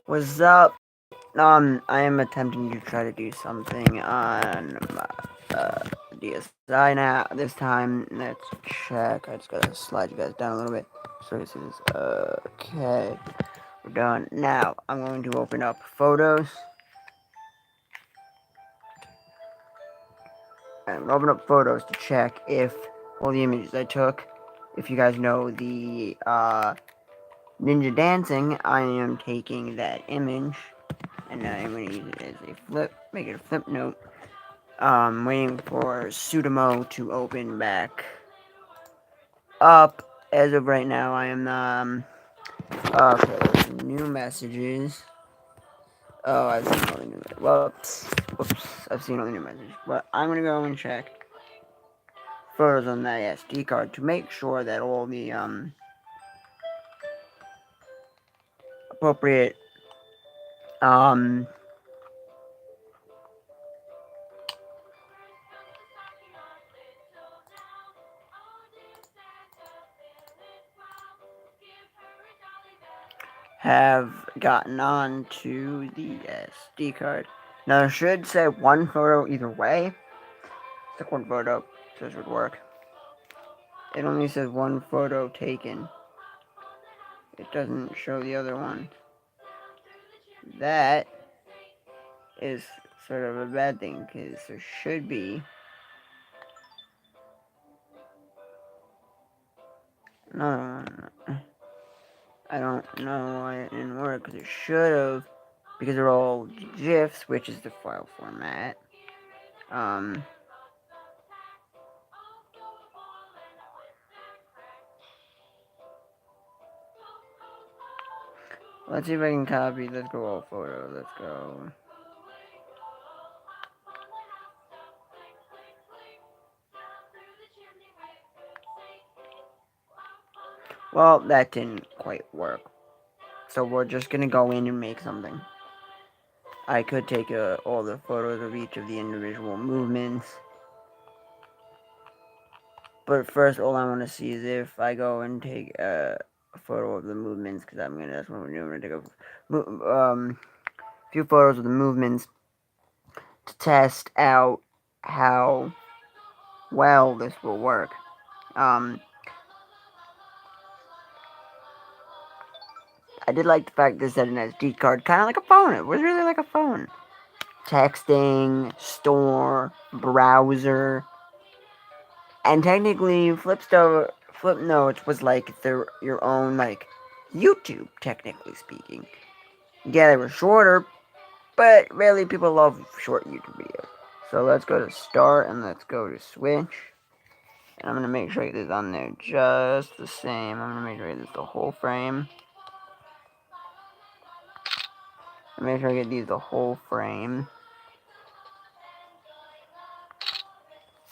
What's up? I am attempting to try to do something on my DSI now. This time, let's check. I just gotta slide you guys down a little bit. So this is okay. We're done. Now I'm going to open up photos and open up photos to check if all the images I took. If you guys know the ninja dancing, I am taking that image and I'm going to use it as a make it a flip note. Waiting for Sudamo to open back up. As of right now, I am, okay, new messages. Oh, I've seen all the new, whoops, I've seen all the new messages. But I'm gonna go and check photos on that SD card to make sure that all the, appropriate, um, have gotten on to the SD card. Now, it should say one photo either way. Took one photo, so this would work. It only says one photo taken. It doesn't show the other one. That is sort of a bad thing, because there should be... No, I don't know why it didn't work, because it should have, because they're all GIFs, which is the file format. Let's see if I can copy. Let's go all photo. Let's go. Well, that didn't quite work. So we're just gonna go in and make something. I could take all the photos of each of the individual movements. But first, all I want to see is if I go and take a photo of the movements, because that's what we're doing. We're going to take a few photos of the movements to test out how well this will work. I did like the fact this had an SD card, kind of like a phone. It was really like a phone. Texting, store, browser, and technically Flipnote was like your own like YouTube, technically speaking. Yeah, they were shorter, but really people love short YouTube videos. So let's go to start and let's go to switch. And I'm gonna make sure I get this on there just the same. I'm gonna make sure I get this the whole frame. And make sure I get these the whole frame.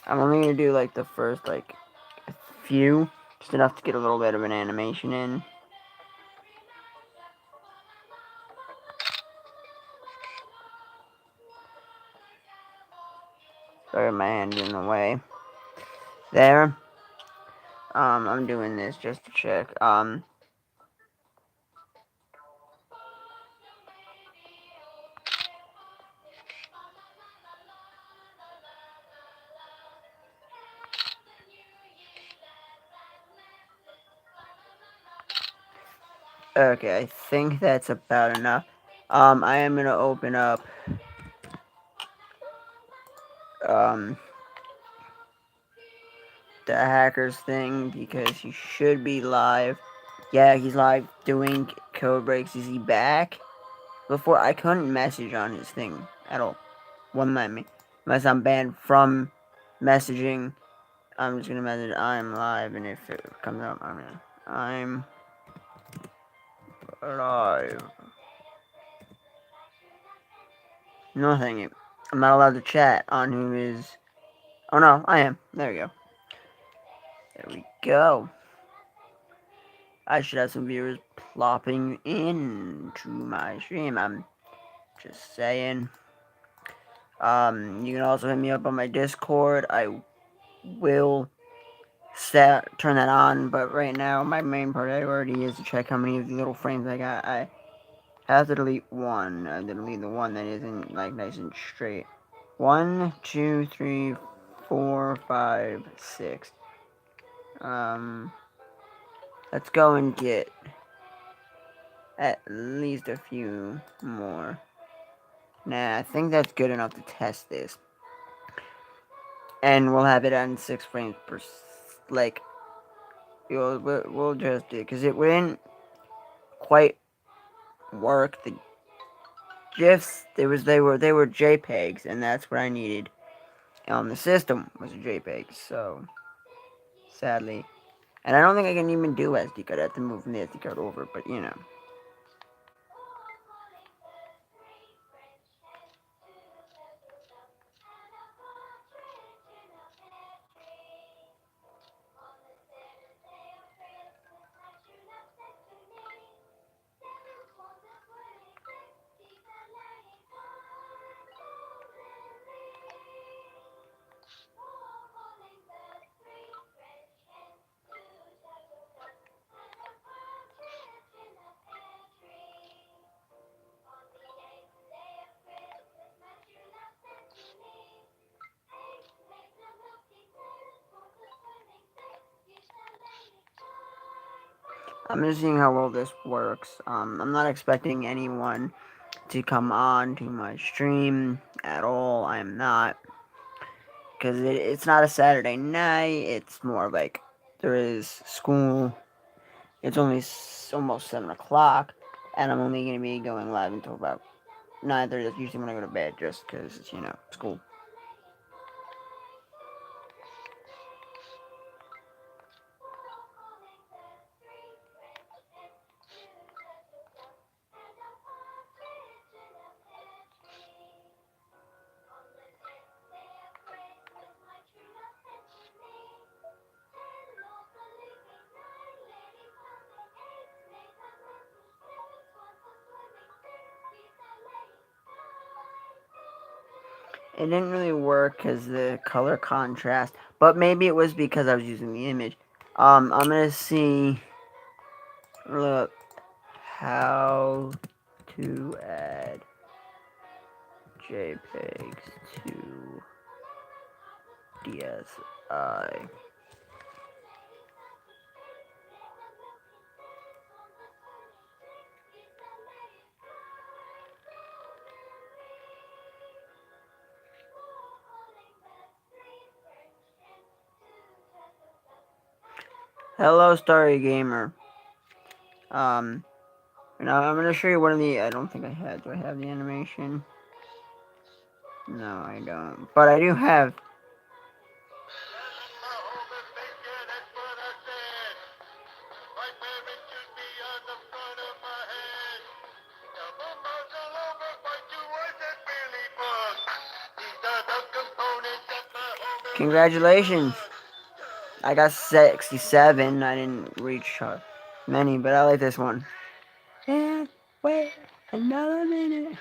I'm only gonna do like the first like a few, just enough to get a little bit of an animation in. Sorry, my hand in the way. There. I'm doing this just to check. Okay, I think that's about enough. I am gonna open up, the hackers thing because he should be live. Yeah, he's live doing code breaks. Is he back? Before, I couldn't message on his thing at all. Wouldn't let me. Unless I'm banned from messaging. I'm just gonna message I'm live, and if it comes up, I'm live. Nothing. I'm not allowed to chat on who is... Oh no, I am. There we go. There we go. I should have some viewers plopping into my stream. I'm just saying. You can also hit me up on my Discord. I will turn that on, but right now my main priority is to check how many of the little frames I got. Have to delete one. I delete the one that isn't like nice and straight. 1, 2, 3, 4, 5, 6. Let's go and get at least a few more. Nah, I think that's good enough to test this. And we'll have it on 6 frames per... Like, we'll just do it. Because it wouldn't quite work. The GIFs, they were JPEGs. And that's what I needed. The system was a JPEG. So, sadly. And I don't think I can even do SD card. I have to move from the SD card over. But, you know. I'm just seeing how well this works. I'm not expecting anyone to come on to my stream at all. I'm not. Because it's not a Saturday night. It's more like there is school. It's only almost 7 o'clock. And I'm only going to be going live until about 9:30. That's usually when I go to bed. Just because it's, you know, school. It didn't really work because the color contrast, but maybe it was because I was using the image. I'm gonna see look how to add JPEGs to DSI. Hello, Starry Gamer. Now I'm gonna show you one of the. I don't think I had. Do I have the animation? No, I don't. But I do have. Congratulations! I got 67. I didn't reach many, but I like this one. Can't wait another minute.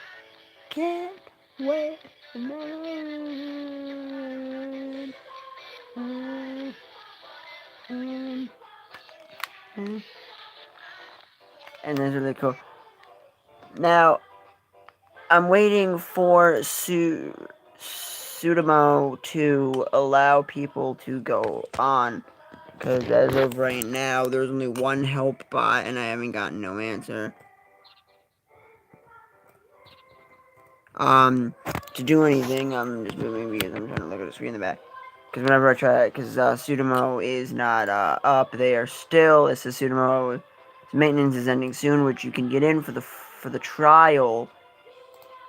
Can't wait another minute. And that's really cool. Now, I'm waiting for Sudamo to allow people to go on. Because as of right now, there's only one help bot, and I haven't gotten no answer. To do anything, I'm just moving because I'm trying to look at the screen in the back. Because whenever I try, because Sudamo is not up, they are still. It says Sudamo maintenance is ending soon, which you can get in for the trial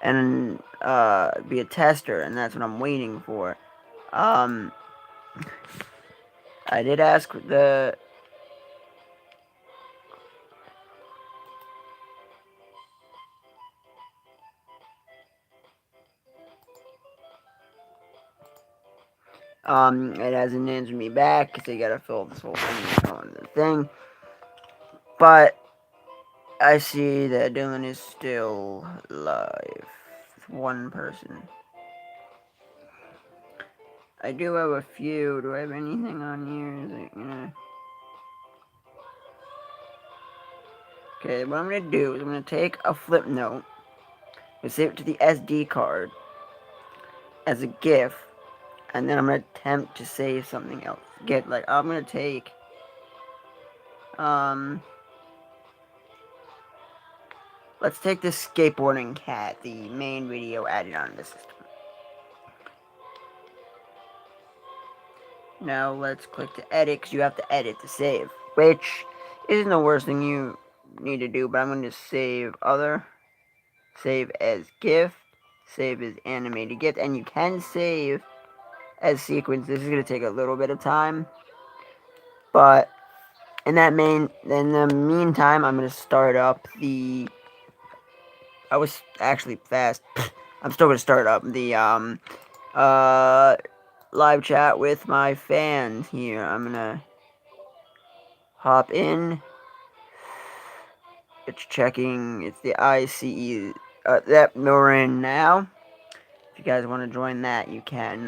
and be a tester, and that's what I'm waiting for. I did ask the. It hasn't answered me back because they gotta fill this whole thing on the thing. But I see that Dylan is still live. One person. I do have a few. Do I have anything on here? Is it, Okay, what I'm going to do is I'm going to take a Flipnote and save it to the SD card as a GIF, and then I'm going to attempt to save something else. I'm going to take, let's take this skateboarding cat, the main video added on the system. Now let's click to edit, because you have to edit to save, which isn't the worst thing you need to do, but I'm going to save as GIF, save as animated GIF, and you can save as sequence. This is going to take a little bit of time, but in the meantime, I'm going to start up the, I was actually fast, I'm still going to start up the, live chat with my fans here. I'm going to hop in. It's checking, it's the ICE, that we're in now. If you guys want to join that, you can.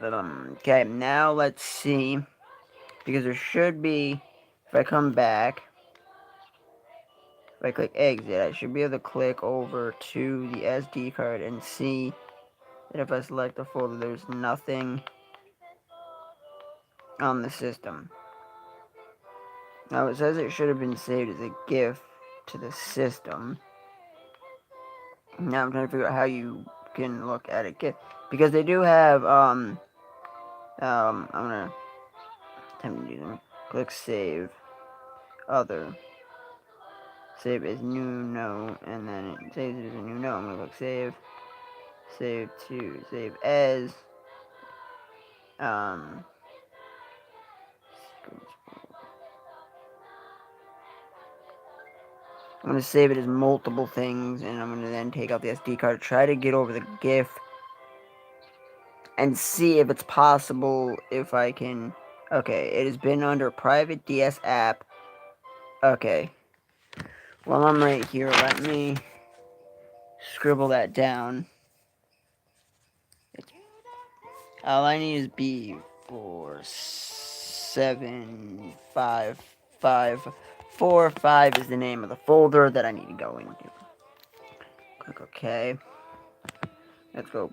Okay, now let's see, because there should be, if I come back, if I click exit, I should be able to click over to the SD card and see that if I select the folder, there's nothing on the system. Now it says it should have been saved as a GIF to the system. Now I'm trying to figure out how you can look at a GIF, because they do have, I'm gonna attempt to do them. Click save, other, save as new note, and then it saves it as a new note. I'm gonna click save, save to, save as, I'm gonna save it as multiple things, and I'm gonna then take out the SD card, try to get over the GIF, and see if it's possible, if I can. Okay, it has been under private DS app. Okay. Well, I'm right here. Let me scribble that down. All I need is B475545 is the name of the folder that I need to go into. Click OK. Let's go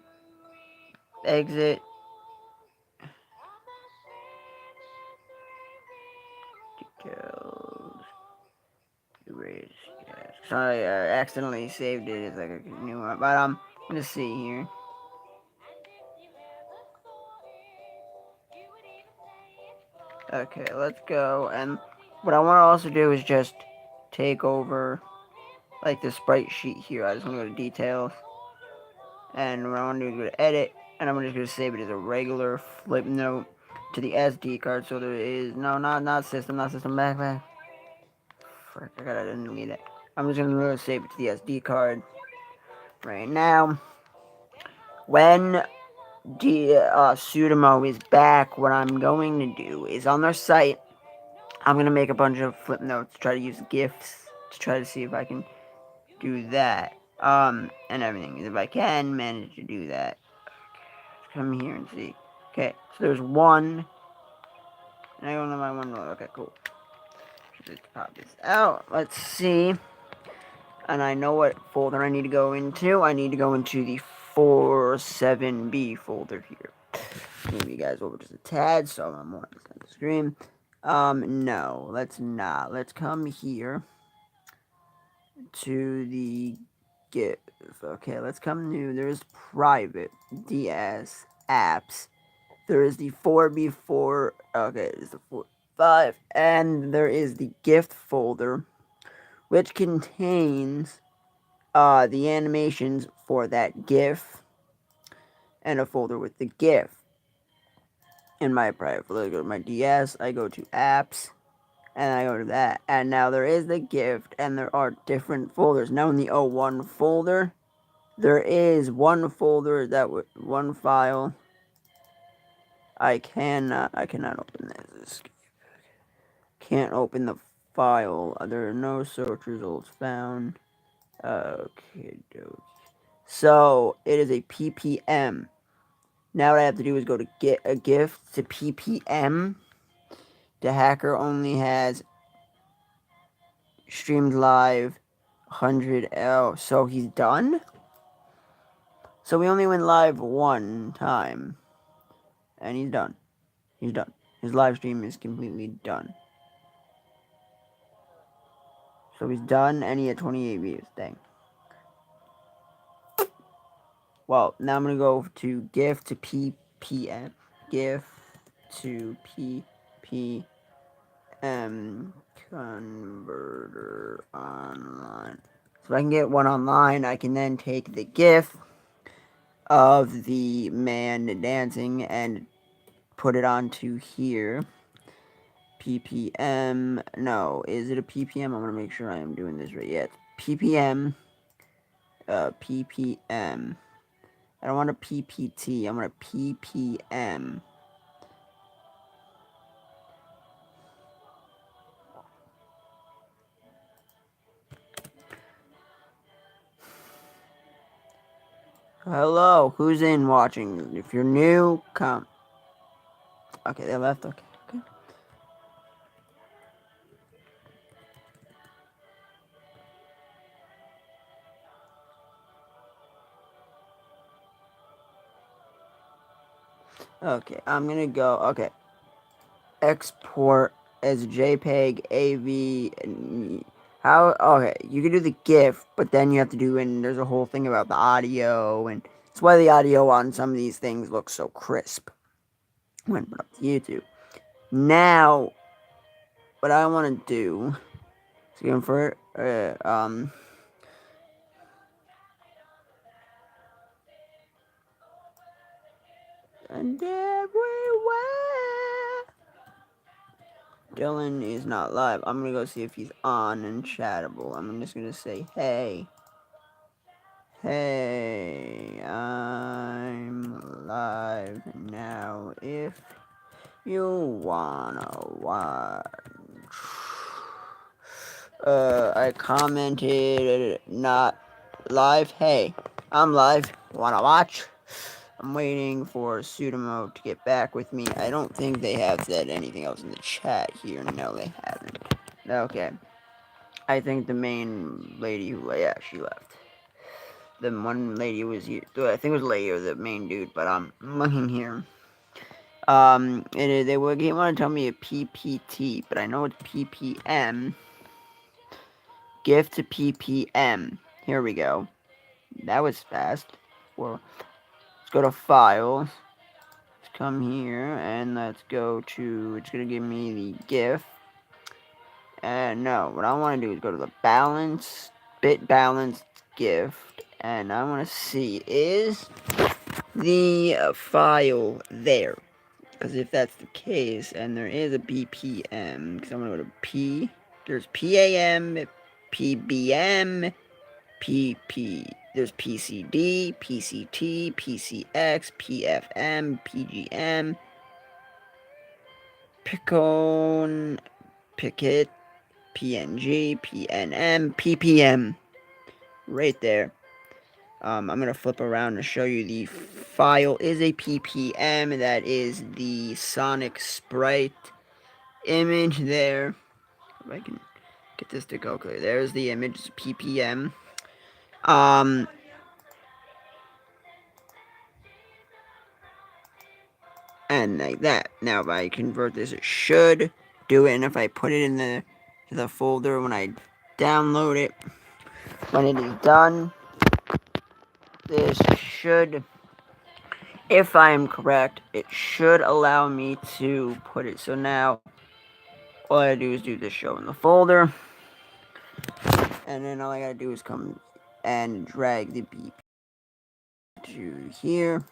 exit. Details. Erase. Yes. Sorry, I accidentally saved it as like a new one. But let's see here. Okay, let's go. And what I want to also do is just take over like the sprite sheet here. I just want to go to details. And what I want to do is go to edit. And I'm just going to save it as a regular Flipnote to the SD card. So there is, no, not system, back. Frick, I didn't need it. I'm just going to save it to the SD card right now. When Sudomo is back, what I'm going to do is on their site, I'm going to make a bunch of Flipnotes, try to use GIFs to try to see if I can do that. And everything. If I can manage to do that. Come here and see. Okay, so there's one. And I don't know my one. Okay, cool. Let's pop this out. Let's see. And I know what folder I need to go into. I need to go into the 47B folder here. Move you guys over just a tad so I'm more on the screen. No, let's not. Let's come here to the GIF. Okay, let's come new. There's private DS apps. There is the 4B4. Okay, there's the 5, and there is the gift folder, which contains the animations for that GIF, and a folder with the GIF. In my private folder, I go to my DS, I go to apps, and I go to that. And now there is the gift, and there are different folders. Now in the O1 folder, there is one folder one file. I cannot open this. Can't open the file. There are no search results found. Okay, so it is a PPM. Now what I have to do is go to get a gift to PPM The hacker only has streamed live 100. Oh, so he's done? So we only went live one time. And he's done. He's done. His live stream is completely done. So he's done and he had 28 views. Dang. Well, now I'm going to go to GIF to PPM. GIF to PPM converter online. So if I can get one online, I can then take the GIF of the man dancing and put it onto here. PPM. No, is it a PPM? I want to make sure I am doing this right. Yeah, it's PPM. PPM. I don't want a PPT. I want a PPM. Hello, who's in watching? If you're new, come. Okay, they left. Okay. Okay, I'm gonna go. Okay, export as JPEG, AV. How? Okay, you can do the GIF, but then you have to do. And there's a whole thing about the audio, and that's why the audio on some of these things looks so crisp when put up to YouTube. Now, what I want to do is go for and everywhere. Dylan is not live. I'm gonna go see if he's on and chattable. I'm just gonna say, hey. Hey, I'm live now. If you wanna watch. I commented not live. Hey, I'm live. Wanna watch? I'm waiting for Pseudomo to get back with me. I don't think they have said anything else in the chat here. No, they haven't. Okay. I think the main lady who, yeah, she left. The one lady was here. I think it was a lady or the main dude, but I'm looking here. They want to tell me a PPT, but I know it's PPM. GIF to PPM. Here we go. That was fast. Well, let's go to Files. Let's come here and let's go to. It's gonna give me the GIF. And no, what I want to do is go to the balance, bit balance gift, and I want to see is the file there. Because if that's the case, and there is a BPM, because I'm going to go to P, there's PAM, PBM, PP, there's PCD, PCT, PCX, PFM, PGM, Picon, Picket, PNG, PNM, PPM. Right there. I'm going to flip around to show you the file is a PPM. That is the Sonic Sprite image there. If I can get this to go clear. There's the image, it's PPM. And like that. Now, if I convert this, it should do it. And if I put it in the folder when I download it, when it is done, this should, if I am correct, it should allow me to put it. So now, all I do is do this show in the folder. And then all I gotta do is come and drag the BP to here.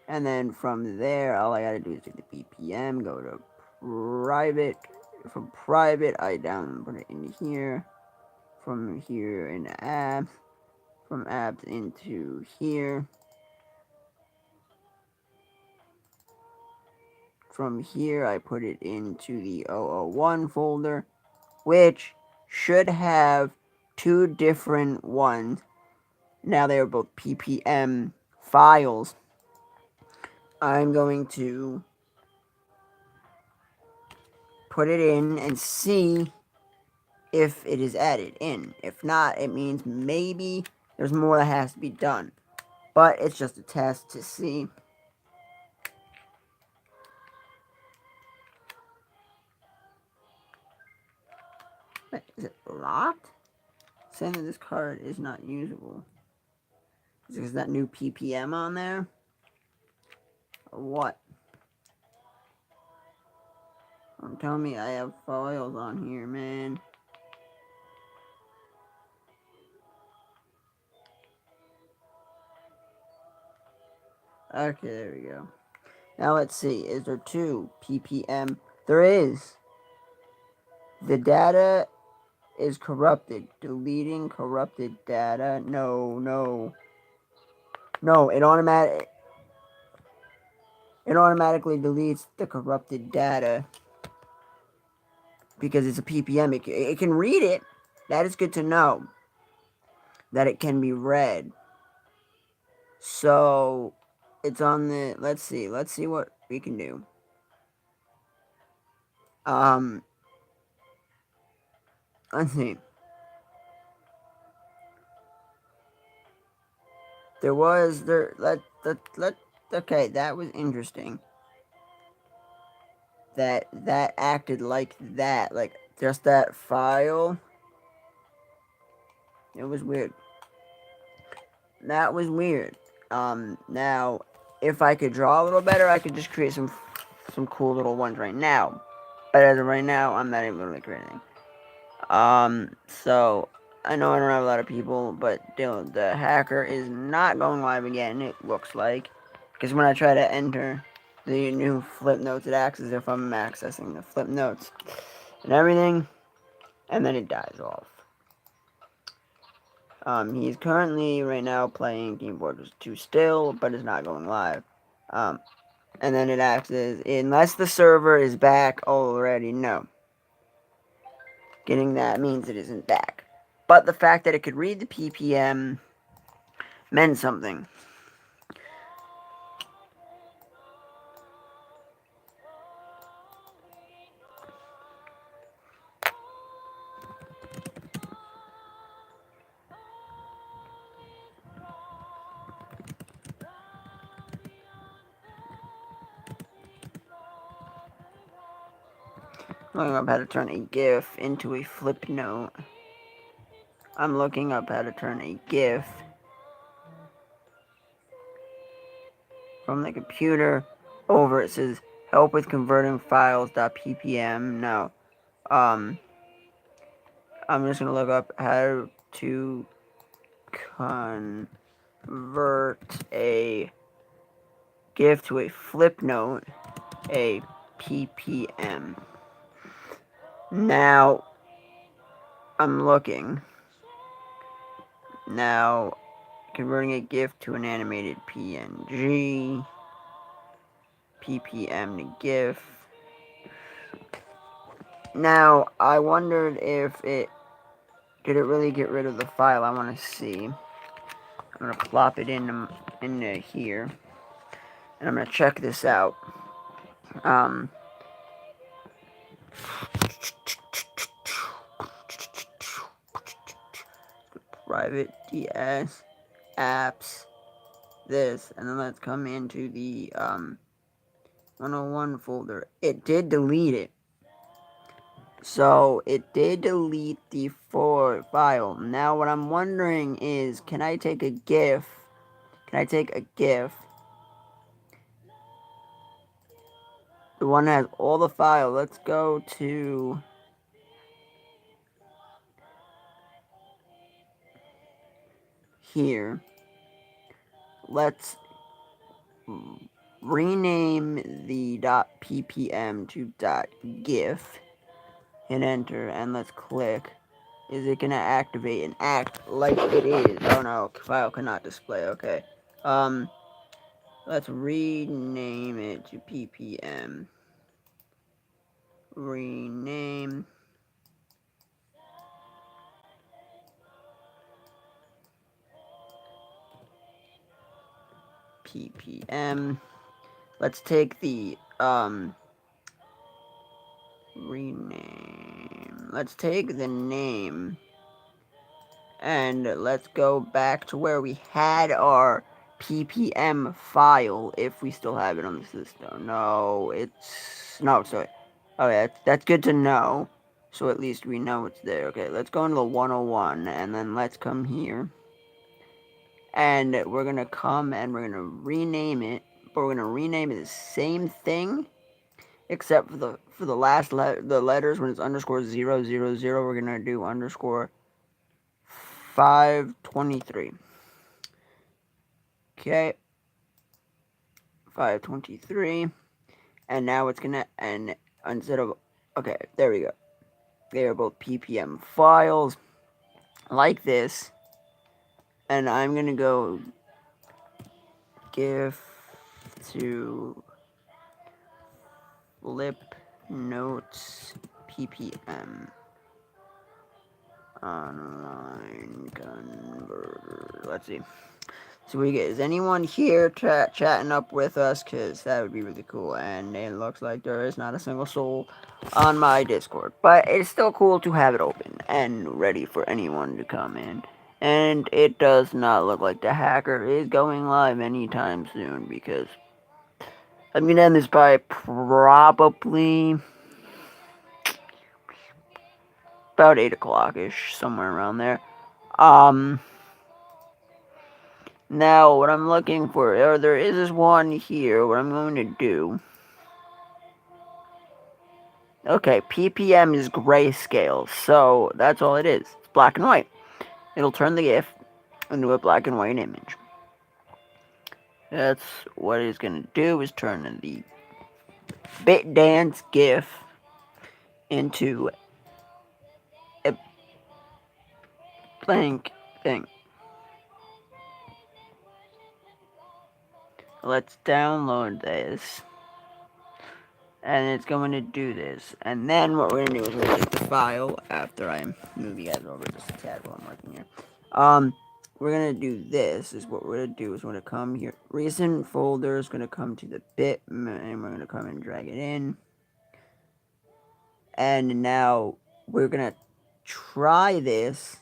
And then from there, all I gotta do is take the BPM, go to private. From private, I put it in here. From here in apps. From apps into here. From here, I put it into the 001 folder, which should have two different ones. Now they are both PPM files. I'm going to put it in and see if it is added in. If not, it means maybe there's more that has to be done. But it's just a test to see. Wait, is it locked? Saying that this card is not usable. Is that new PPM on there? Or what? Don't tell me I have foils on here, man. Okay, there we go. Now let's see. Is there 2 PPM? There is. The data is corrupted. Deleting corrupted data. No, no. No, it automatically deletes the corrupted data because it's a PPM. It can read it. That is good to know. That it can be read. So it's on the. Let's see what we can do. Let's see. Okay, that was interesting. That acted like that, like just that file. It was weird. That was weird. Now, if I could draw a little better, I could just create some cool little ones right now. But as of right now, I'm not even really creating. So I know I don't have a lot of people, but the hacker is not going live again. It looks like, because when I try to enter the new Flipnotes, it acts as if I'm accessing the Flipnotes and everything, and then it dies off. He's currently right now playing Keyboard 2 still, but is not going live. And then it acts as, unless the server is back already, no. Getting that means it isn't back. But the fact that it could read the PPM meant something. I'm looking up how to turn a GIF into a Flipnote. I'm looking up how to turn a GIF from the computer over. It says help with converting files.ppm. No. I'm just gonna look up how to convert a GIF to a Flipnote, a ppm. Now, I'm looking. Now, converting a GIF to an animated PNG, ppm to GIF. Now, I wondered if did it really get rid of the file? I want to see. I'm going to plop it into here, and I'm going to check this out. Private DS apps, this, and then let's come into the 101 folder. It did delete it. So it did delete the file. Now what I'm wondering is, can I take a GIF? The one that has all the files. Let's go to here. Let's rename the .ppm to .gif. Hit enter and let's click. Is it gonna activate and act like it is? Oh no, file cannot display. Okay. Let's rename it to ppm. Rename. ppm. Let's take the rename. Let's take the name and let's go back to where we had our ppm file, if we still have it on the system. No, sorry. Okay, that's good to know. So at least we know it's there. Okay, let's go into the 101, and then let's come here. And we're gonna come and we're gonna rename it, but we're gonna rename it the same thing, except for the last the letters. When it's underscore 000, we're gonna do underscore 523. Okay, 523, and now it's gonna, and instead of, okay, there we go. They are both ppm files like this, and I'm gonna go give to Flipnote ppm online converter. Let's see. So we get, is anyone here chatting up with us? Because that would be really cool. And it looks like there is not a single soul on my Discord. But it's still cool to have it open and ready for anyone to come in. And it does not look like the hacker is going live anytime soon. Because I'm going to end this by probably about 8 o'clock-ish. Somewhere around there. Now, what I'm looking for, there is this one here. What I'm going to do. Okay, ppm is grayscale, so that's all it is. It's black and white. It'll turn the GIF into a black and white image. That's what it's going to do, is turn the BitDance GIF into a blank thing. Let's download this. And it's going to do this. And then what we're going to do is we're going to take the file after I move you guys over just a tad while I'm working here. We're going to do this. Is what we're going to do is we're going to come here. Recent folder is going to come to the bit. And we're going to come and drag it in. And now we're going to try this.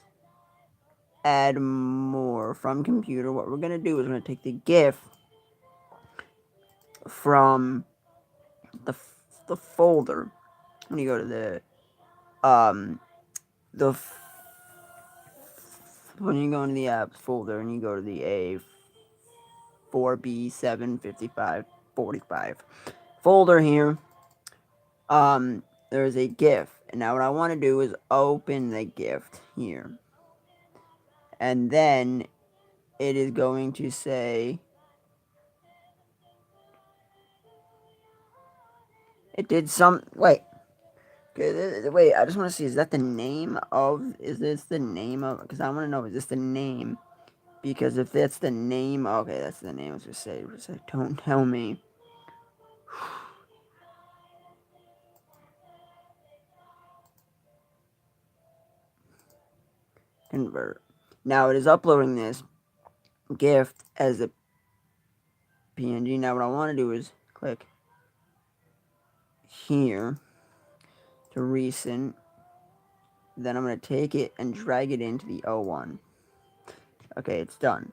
Add more from computer. What we're going to do is we're going to take the GIF from the folder. When you go to when you go into the apps folder and you go to the A4B75545 folder here, there's a GIF. And now what I want to do is open the GIF here. And then it is going to say, it did some, wait. Okay, wait, I just want to see, is that the name of, is this the name of, because I want to know, is this the name? Because if that's the name, okay, that's the name. I was just say, don't tell me. Convert. Now it is uploading this GIF as a PNG. Now what I want to do is click here to recent. Then I'm going to take it and drag it into the O1. Okay, it's done.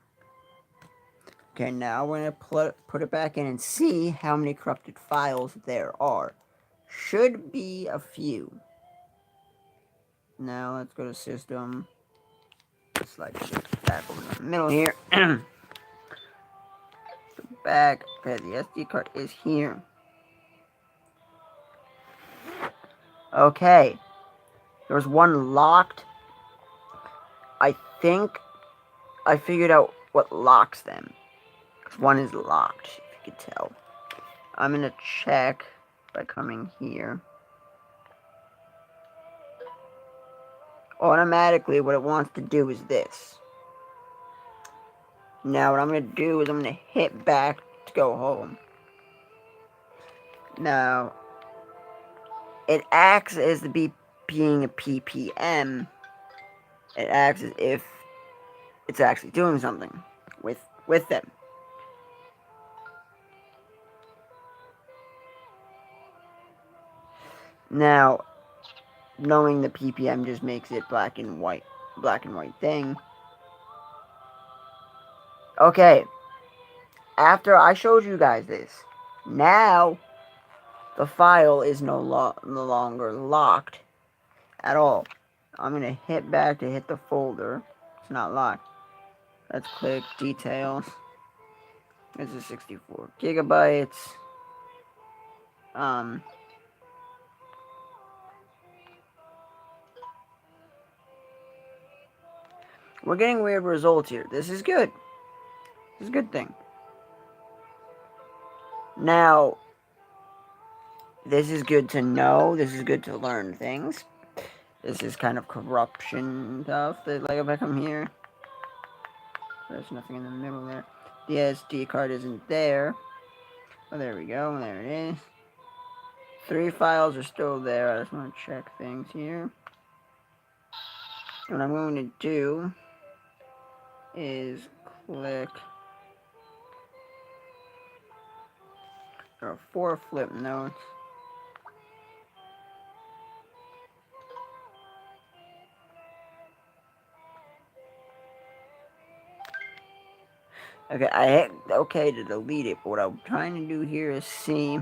Okay, now we're going to put it back in and see how many corrupted files there are. Should be a few. Now let's go to system. Select shift back over in the middle here. Back. Okay, the SD card is here. Okay. There's one locked. I think I figured out what locks them. Because one is locked, if you could tell. I'm going to check by coming here. Automatically, what it wants to do is this. Now, what I'm going to do is I'm going to hit back to go home. Now, it acts as being a ppm. It acts as if it's actually doing something with them. Now, knowing the ppm just makes it black and white thing. Okay, after I showed you guys this, now the file is no longer locked at all. I'm going to hit back to hit the folder. It's not locked. Let's click details. This is 64 gigabytes. We're getting weird results here. This is good. This is a good thing. Now, this is good to know. This is good to learn things. This is kind of corruption stuff. Like if I come here, there's nothing in the middle there. The SD card isn't there. Oh, there we go. There it is. 3 files are still there. I just want to check things here. What I'm going to do is click. There are 4 flip notes. Okay, I hit OK to delete it, but what I'm trying to do here is see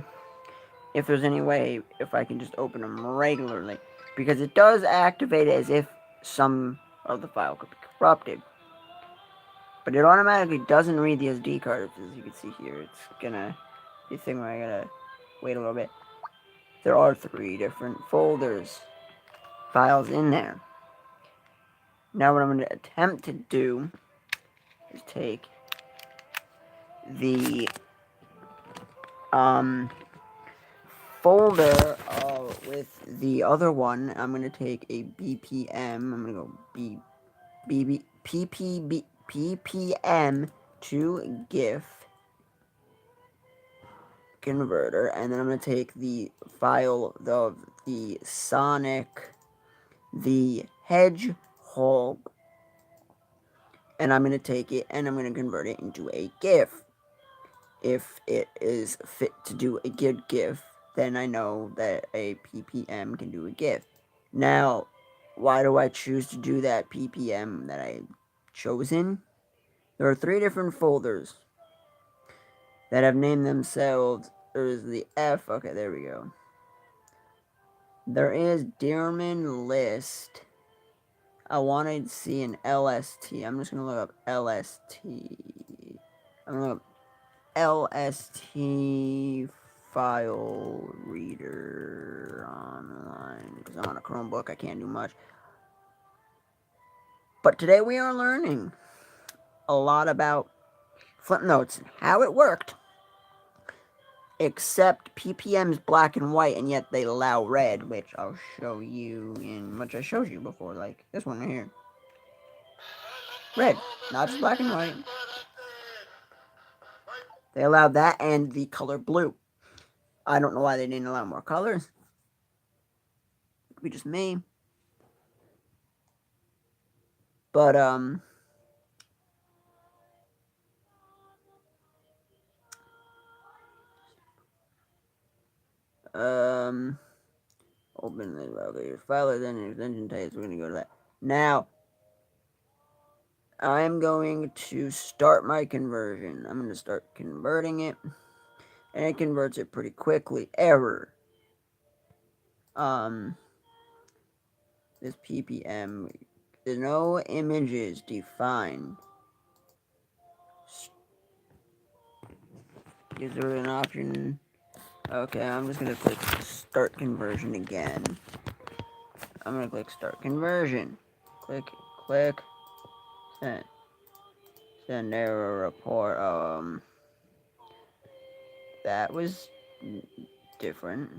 if there's any way if I can just open them regularly. Because it does activate as if some of the file could be corrupted. But it automatically doesn't read the SD card, as you can see here. It's gonna be a thing where I gotta wait a little bit. There are 3 different files in there. Now what I'm going to attempt to do is take the folder with the other one. I'm going to take a BPM. I'm going to go PPM to GIF converter, and then I'm going to take the file of the Sonic the Hedgehog, and I'm going to take it and I'm going to convert it into a GIF. If it is fit to do a good GIF, then I know that a PPM can do a GIF. Now, why do I choose to do that PPM that I chosen? There are 3 different folders that have named themselves. There's the F. Okay, there we go. There is Dearman List. I wanted to see an LST. I'm just going to look up LST. I'm going to look up LST file reader online. Because I'm on a Chromebook, I can't do much. But today we are learning a lot about Flipnotes and how it worked. Except PPM's black and white, and yet they allow red, which I'll show you in which I showed you before, like this one right here. Red, not just black and white. They allowed that and the color blue. I don't know why they didn't allow more colors. It could be just me. But, open the, okay, your file is in extension types. We're going to go to that. Now, I'm going to start my conversion. I'm going to start converting it. And it converts it pretty quickly. Error. This PPM. There's no images defined. Is there an option? Okay, I'm just going to click start conversion again. I'm going to click start conversion. Click, send. Send error report. That was different.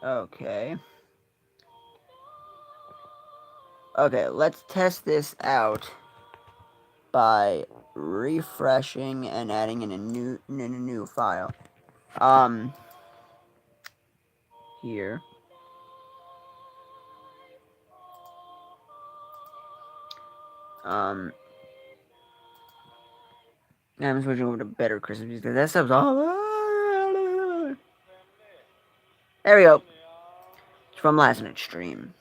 Okay. Okay, let's test this out by refreshing and adding in a new file. Here. I'm switching over to better Christmas because that stuff's all. There we go. from last night's stream,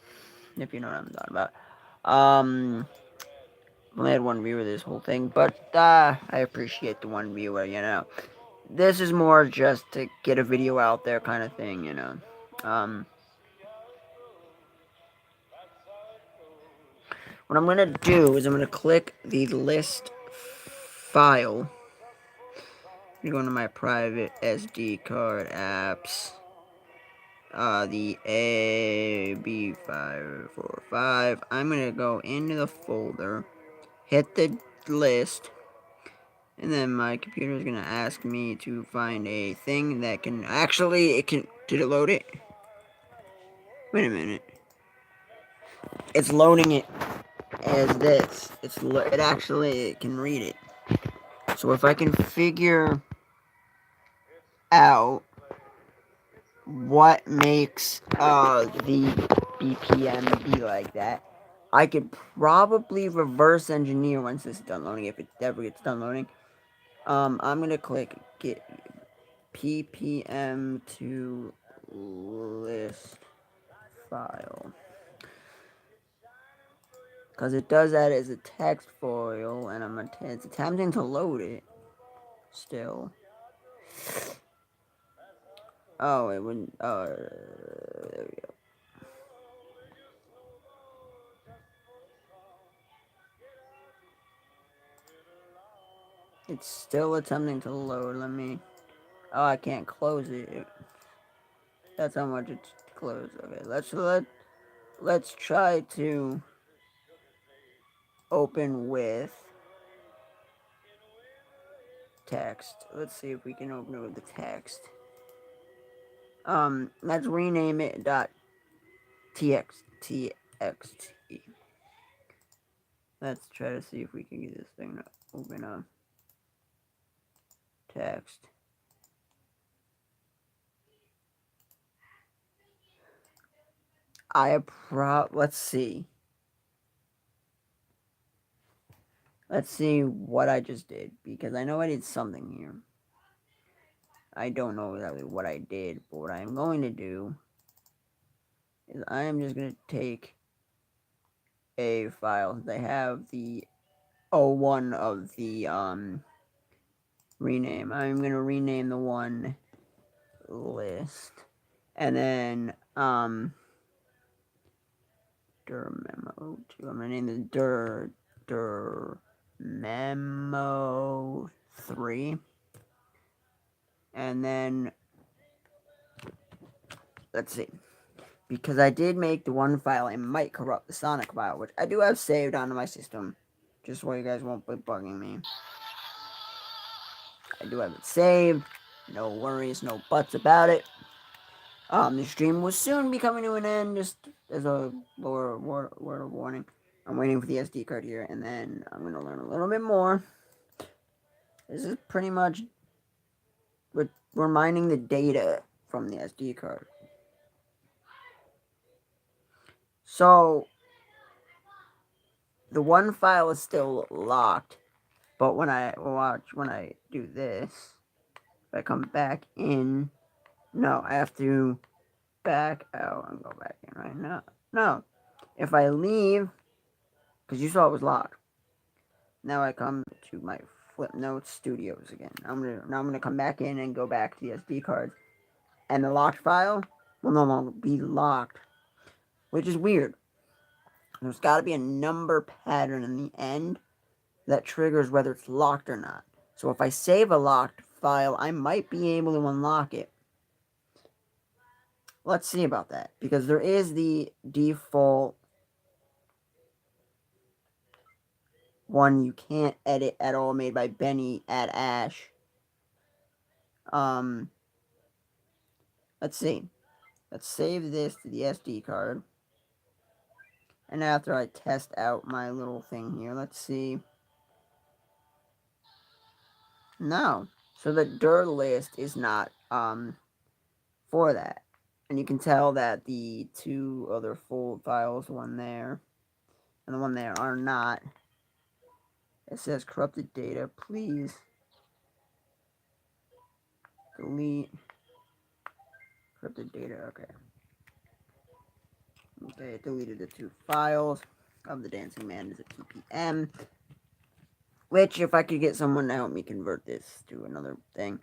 if you know what I'm talking about. Only had one viewer this whole thing, but I appreciate the one viewer, you know. This is more just to get a video out there kind of thing, you know. What I'm going to do is I'm going to click the list file. I'm going to my private SD card apps. The AB545. I'm going to go into the folder, hit the list, and then my computer is going to ask me to find a thing that can actually, did it load it? Wait a minute. It's loading it as this. It actually can read it. So if I can figure out what makes the BPM be like that, I could probably reverse engineer once this is done loading, if it ever gets done loading. I'm gonna click get ppm to list file, because it does that as a text file, and it's attempting to load it still. Oh, it wouldn't. There we go. It's still attempting to load. Let me. Oh, I can't close it. That's how much it's closed. Okay, let's try to open with text. Let's see if we can open it with the text. Let's rename it .txt. Let's try to see if we can get this thing to open up. Text. Let's see. Let's see what I just did, because I know I did something here. I don't know exactly what I did, but what I'm going to do is I am just going to take a file. They have the O1 of the rename. I'm going to rename the one list. And then dir memo 2. I'm going to name this dir memo 3. And then let's see. Because I did make the one file, it might corrupt the Sonic file, which I do have saved onto my system, just so you guys won't be bugging me. I do have it saved. No worries, no buts about it. The stream will soon be coming to an end, just as a lower word of warning. I'm waiting for the SD card here, and then I'm going to learn a little bit more. This is pretty much we're mining the data from the SD card. So the one file is still locked, but when I do this, if I come back in, no, I have to back out and go back in right now. No, if I leave, because you saw it was locked. Now I come to my Flipnote Studios again. I'm gonna come back in and go back to the SD card, and the locked file will no longer be locked, which is weird. There's got to be a number pattern in the end that triggers whether it's locked or not. So if I save a locked file, I might be able to unlock it. Let's see about that, because there is the default one you can't edit at all, made by Benny at Ash. Let's see. Let's save this to the SD card. And after I test out my little thing here, let's see. No. So the dir list is not for that. And you can tell that the two other full files, the one there and the one there, are not. It says corrupted data. Please delete corrupted data. Okay. Okay, it deleted the 2 files of the dancing man as a TPM. Which, if I could get someone to help me convert this to another thing,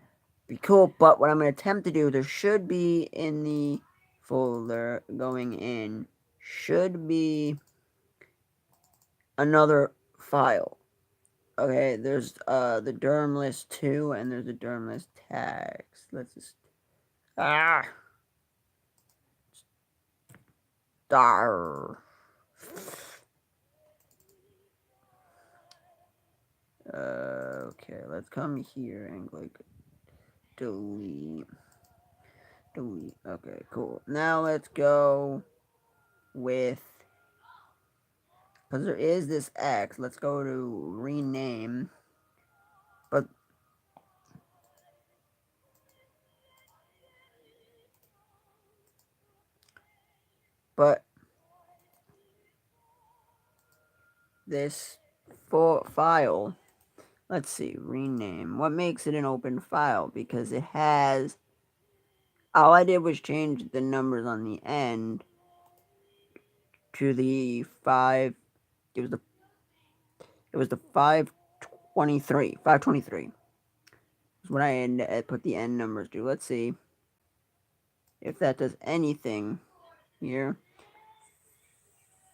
be cool. But what I'm going to attempt to do, there should be in the folder going in, should be another file. Okay, there's the derm list 2 and there's the derm list tags. Let's just Dar. Okay, let's come here and click delete. Delete. Okay, cool. Now let's go with, because there is this X, let's go to rename. But this file, let's see, rename. What makes it an open file? Because it has, all I did was change the numbers on the end to the 5, it was the 523. 523 is what I put the end numbers to. Let's see if that does anything here.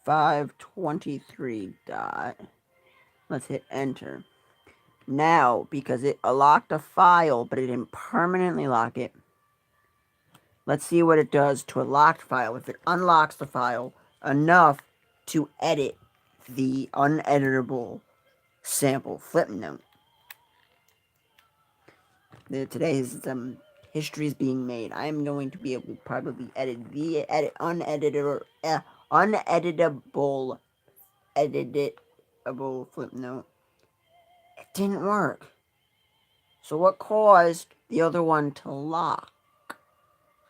523 dot. Let's hit enter. Now, because it locked a file, but it didn't permanently lock it, let's see what it does to a locked file. If it unlocks the file enough to edit the uneditable sample Flipnote. Today's history is being made. I am going to be able to probably edit the uneditable Flipnote. It didn't work. So what caused the other one to lock?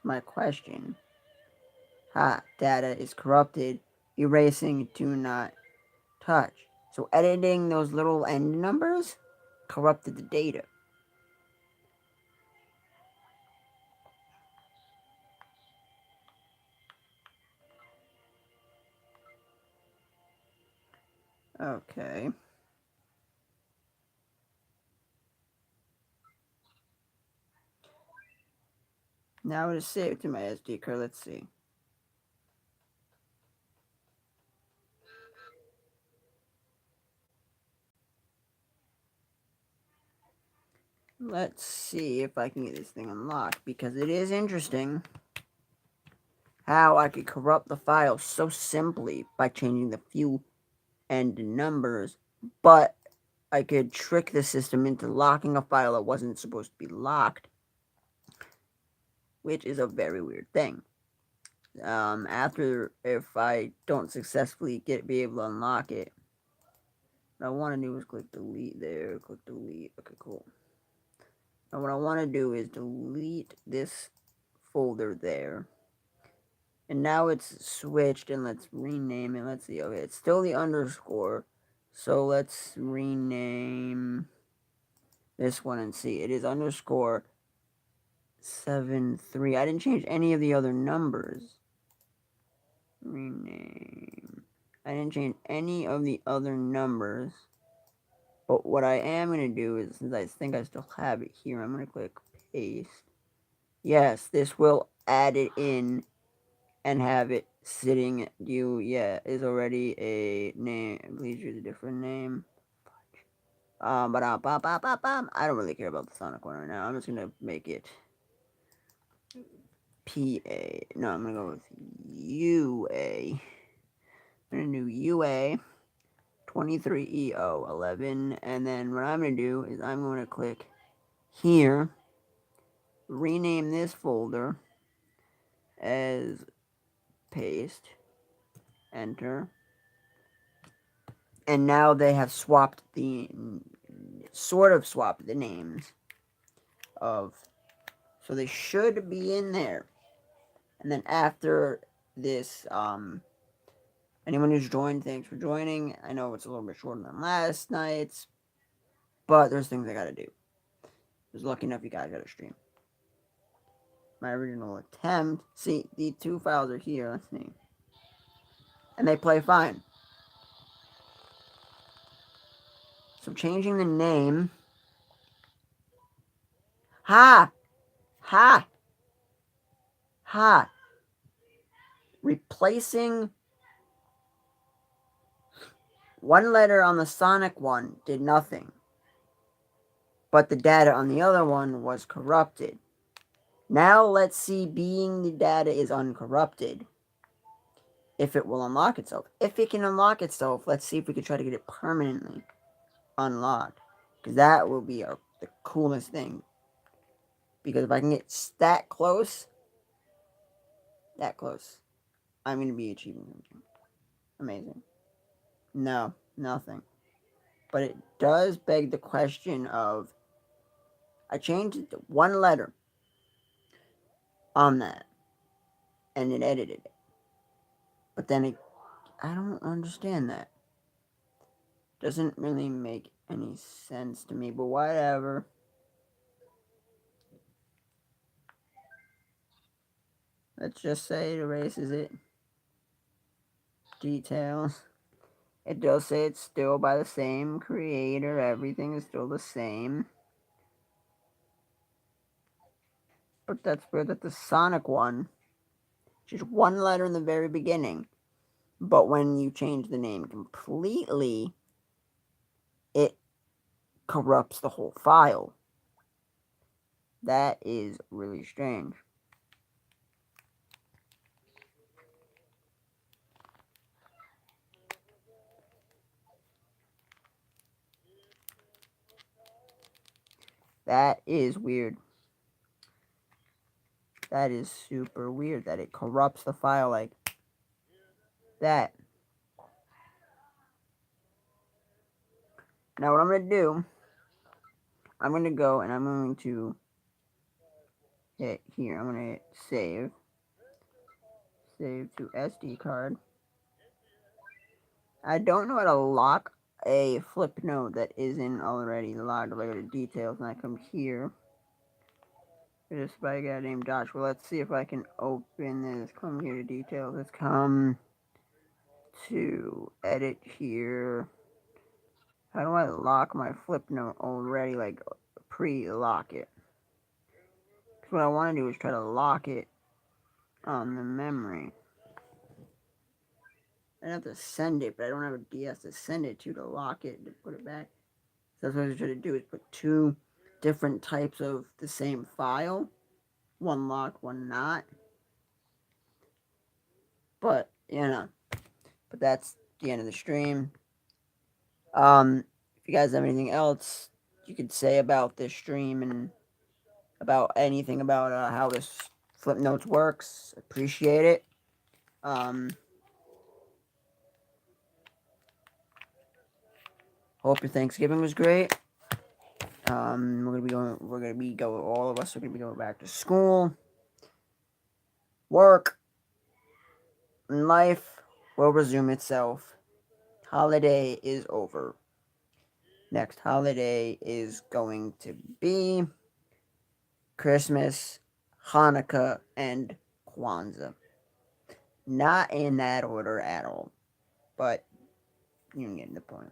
My question. Data is corrupted. Erasing do not touch. So editing those little end numbers corrupted the data. Okay. Now it is saved to my SD card. Let's see. Let's see if I can get this thing unlocked, because it is interesting how I could corrupt the file so simply by changing the few end numbers, but I could trick the system into locking a file that wasn't supposed to be locked, which is a very weird thing. After, if I don't successfully be able to unlock it, what I want to do is click delete there, click delete. Okay, cool. Now what I want to do is delete this folder there. And now it's switched, and let's rename it. Let's see. Okay, it's still the underscore. So let's rename this one and see. It is underscore 73. I didn't change any of the other numbers. Rename. I didn't change any of the other numbers. But what I am going to do is, since I think I still have it here, I'm going to click paste. Yes, this will add it in and have it sitting. Is already a name. Please use a different name. But I don't really care about the Sonic one right now. I'm just going to make it PA. No, I'm going to go with UA. I'm going to do UA 23EO11. And then what I'm going to do is I'm going to click here, rename this folder as paste, enter. And now they have swapped the names of, so they should be in there. And then after this, anyone who's joined, thanks for joining. I know it's a little bit shorter than last night's, but there's things I gotta do. I was lucky enough you guys got a stream. My original attempt. See, the 2 files are here. Let's see. and they play fine. So changing the name. Ha! Ha! Ha! Replacing one letter on the Sonic one did nothing. But the data on the other one was corrupted. Now let's see, being the data is uncorrupted, if it will unlock itself. If it can unlock itself, let's see if we can try to get it permanently unlocked. Because that will be the coolest thing. Because if I can get that close, I'm going to be achieving something amazing. No, nothing. But it does beg the question of, I changed one letter on that, and it edited it. But then I don't understand that. Doesn't really make any sense to me, but whatever. Let's just say it erases it. Details. It does say it's still by the same creator. Everything is still the same. But that's weird that the Sonic one, just one letter in the very beginning. But when you change the name completely, it corrupts the whole file. That is really strange. That is weird. That is super weird that it corrupts the file like that. Now what I'm going to do, I'm going to go and I'm going to hit here. I'm going to hit save. Save to SD card. I don't know how to lock a Flipnote that isn't already locked. If I go to details and I come here, there's a guy named Joshua. Let's see if I can open this. Come here to details. Let's come to edit here. How do I lock my Flipnote already? Like pre-lock it. Because what I want to do is try to lock it on the memory. I have to send it, but I don't have a DS to send it to lock it, to put it back. So that's what I'm trying to do, is put two different types of the same file. One locked, one not. But, but that's the end of the stream. If you guys have anything else you could say about this stream and about anything about how this Flipnotes works, appreciate it. Hope your Thanksgiving was great. All of us are gonna be going back to school. Work and life will resume itself. Holiday is over. Next holiday is going to be Christmas, Hanukkah, and Kwanzaa. Not in that order at all, but you get the point.